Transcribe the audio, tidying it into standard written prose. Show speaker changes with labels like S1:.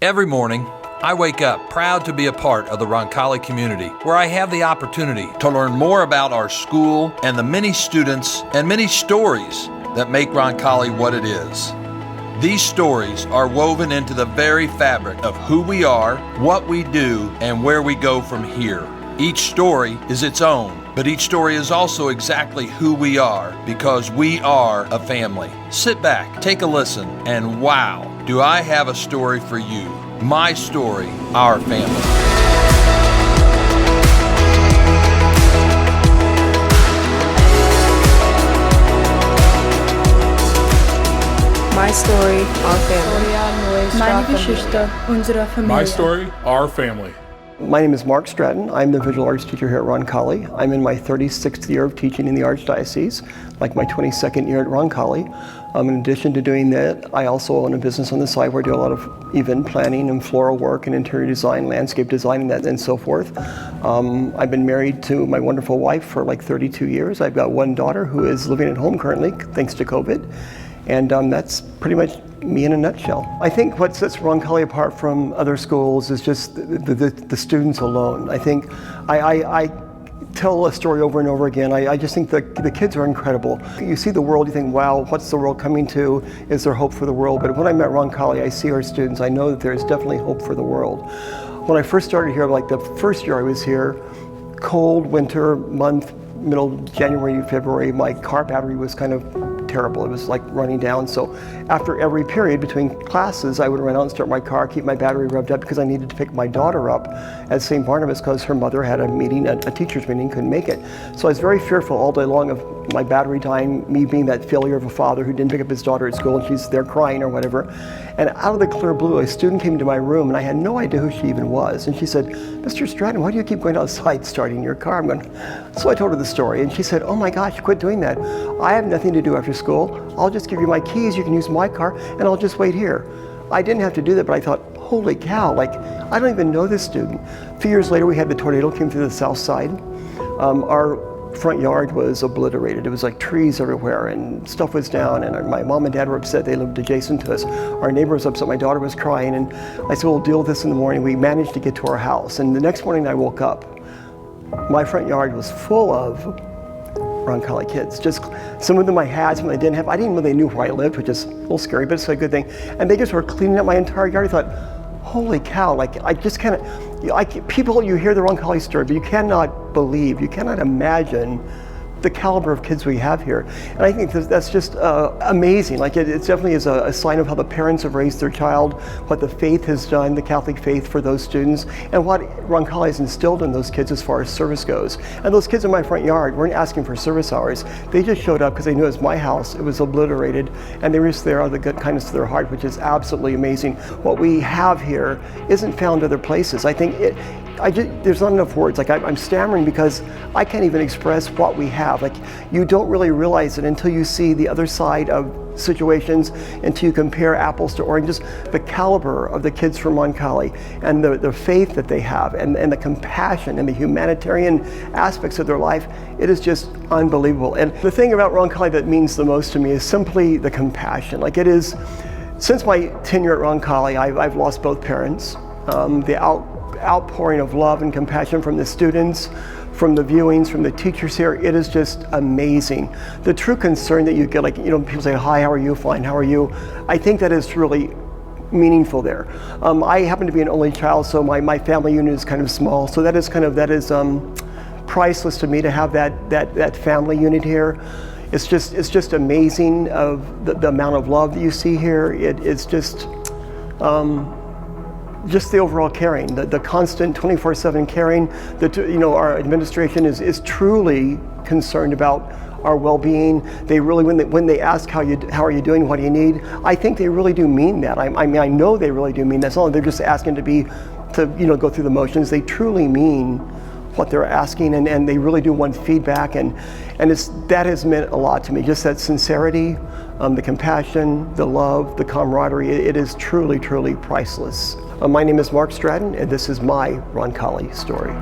S1: Every morning, I wake up proud to be a part of the Roncalli community, where I have the opportunity to learn more about our school and the many students and many stories that make Roncalli what it is. These stories are woven into the very fabric of who we are, what we do, and where we go from here. Each story is its own, but each story is also exactly who we are, because we are a family. Sit back, take a listen, and wow, do I have a story for you. My story, our family.
S2: My story, our family.
S3: Meine Geschichte, unsere Familie.
S4: My story, our family.
S5: My name is Mark Stratton. I'm the visual arts teacher here at Roncalli. I'm in my 36th year of teaching in the Archdiocese, like my 22nd year at Roncalli. In addition to doing that, I also own a business on the side where I do a lot of event planning and floral work and interior design, landscape design, and so forth. I've been married to my wonderful wife for like 32 years. I've got one daughter who is living at home currently, thanks to COVID. And that's pretty much me in a nutshell. I think what sets Roncalli apart from other schools is just the students alone. I think I tell a story over and over again. I just think the kids are incredible. You see the world, you think, wow, what's the world coming to? Is there hope for the world? But when I'm at Roncalli, I see our students. I know that there's definitely hope for the world. When I first started here, like the first year I was here, cold winter month, middle January, February, my car battery was kind of terrible. It was like running down. So after every period between classes, I would run out and start my car, keep my battery revved up because I needed to pick my daughter up at St. Barnabas because her mother had a meeting, a teacher's meeting, couldn't make it. So I was very fearful all day long of my battery dying, me being that failure of a father who didn't pick up his daughter at school and she's there crying or whatever. And out of the clear blue, a student came into my room and I had no idea who she even was. And she said, "Mr. Stratton, why do you keep going outside starting your car?" So I told her the story and she said, "Oh my gosh, quit doing that. I have nothing to do after school. I'll just give you my keys, you can use my car, and I'll just wait here." I didn't have to do that, but I thought, holy cow, like, I don't even know this student. A few years later, we had the tornado came through the south side. Our front yard was obliterated. It was like trees everywhere and stuff was down, and my mom and dad were upset. They lived adjacent to us. Our neighbor was upset. My daughter was crying, and I said, we'll deal with this in the morning. We managed to get to our house, and the next morning I woke up. My front yard was full of Roncalli kids. Just some of them I had, some of them I didn't have. I didn't know they knew where I lived, which is a little scary, but it's a good thing. And they just were cleaning up my entire yard. I thought, holy cow, like I just kind of, people, you hear the Roncalli story, but you cannot believe, you cannot imagine the caliber of kids we have here. And I think that's just amazing. Like it definitely is a sign of how the parents have raised their child, what the faith has done, the Catholic faith for those students, and what Roncalli has instilled in those kids as far as service goes. And those kids in my front yard weren't asking for service hours. They just showed up because they knew it was my house, it was obliterated, and they were just there out of the good kindness of their heart, which is absolutely amazing. What we have here isn't found other places. I think there's not enough words. Like I'm stammering because I can't even express what we have. Like you don't really realize it until you see the other side of situations, until you compare apples to oranges. The caliber of the kids from Roncalli and the faith that they have and the compassion and the humanitarian aspects of their life, it is just unbelievable. And the thing about Roncalli that means the most to me is simply the compassion. Like it is, since my tenure at Roncalli, I've lost both parents. The outpouring of love and compassion from the students, from the viewings, from the teachers here, it is just amazing. The true concern that you get, like, people say, "Hi, how are you? Fine, how are you?" I think that is really meaningful there. I happen to be an only child, so my family unit is kind of small, so that is priceless to me to have that family unit here. It's just amazing of the amount of love that you see here. It's just the overall caring, the constant 24/7 caring. Our administration is truly concerned about our well-being. They really, when they ask how are you doing, what do you need, I think they really do mean that. I mean, I know they really do mean that. It's not like they're just asking to go through the motions. They truly mean what they're asking, and they really do want feedback, and that has meant a lot to me. Just that sincerity, the compassion, the love, the camaraderie. It is truly, truly priceless. My name is Mark Stratton, and this is my Roncalli story.